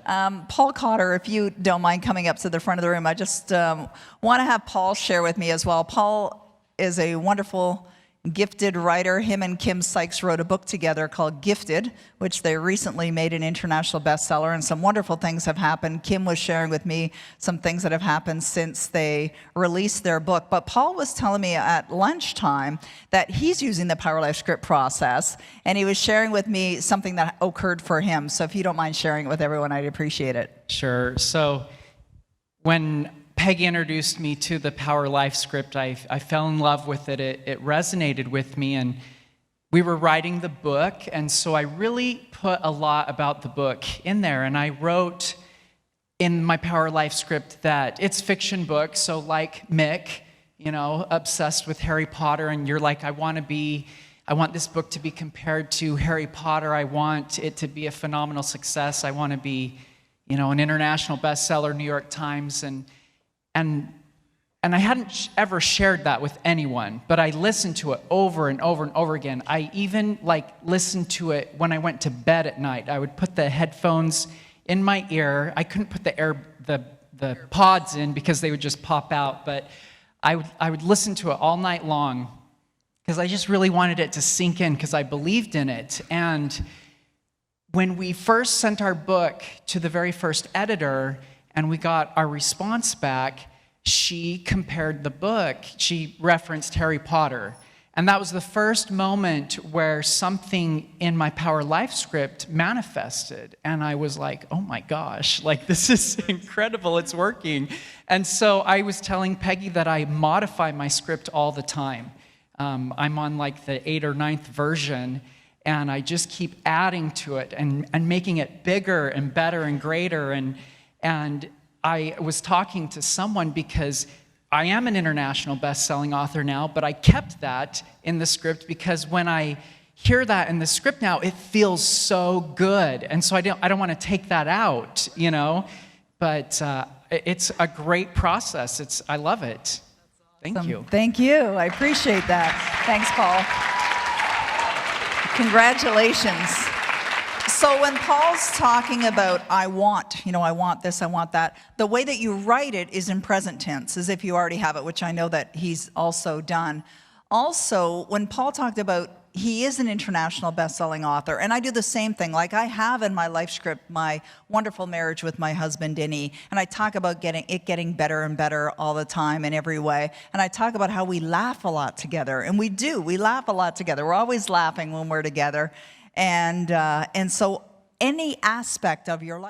Paul Kotter, if you don't mind coming up to the front of the room, I just want to have Paul share with me as well. Paul is a wonderful, gifted writer. Him and Kim Sykes wrote a book together called Gifted, which they recently made an international bestseller, and some wonderful things have happened. Kim was sharing with me some things that have happened since they released their book. But Paul was telling me at lunchtime that he's using the Power Life script process, and he was sharing with me something that occurred for him. So if you don't mind sharing it with everyone, I'd appreciate it. Sure. So when Peggy introduced me to the Power Life script, I fell in love with it. It resonated with me, and we were writing the book, and so I really put a lot about the book in there, and I wrote in my Power Life script that it's a fiction book, so like Mick, obsessed with Harry Potter, and you're like, I want this book to be compared to Harry Potter. I want it to be a phenomenal success. I want to be, an international bestseller, New York Times, and I hadn't ever shared that with anyone, but I listened to it over and over and over again. I even listened to it when I went to bed at night. I would put the headphones in my ear. I couldn't put the pods in because they would just pop out, but I would listen to it all night long because I just really wanted it to sink in because I believed in it. And when we first sent our book to the very first editor, and we got our response back, she compared the book. She referenced Harry Potter. And that was the first moment where something in my Power Life script manifested. And I was like, oh my gosh, this is incredible, it's working. And so I was telling Peggy that I modify my script all the time. I'm on the 8th or 9th version, and I just keep adding to it and making it bigger and better and greater. And I was talking to someone because I am an international best-selling author now, but I kept that in the script because when I hear that in the script now, it feels so good. And so I don't want to take that out, But it's a great process. I love it. Thank you. Thank you. I appreciate that. Thanks, Paul. Congratulations. So when Paul's talking about, I want this, I want that, the way that you write it is in present tense, as if you already have it, which I know that he's also done. Also, when Paul talked about, he is an international best-selling author, and I do the same thing. I have in my life script my wonderful marriage with my husband, Denny, and I talk about getting better and better all the time in every way. And I talk about how we laugh a lot together, and we do. We laugh a lot together. We're always laughing when we're together. And so any aspect of your life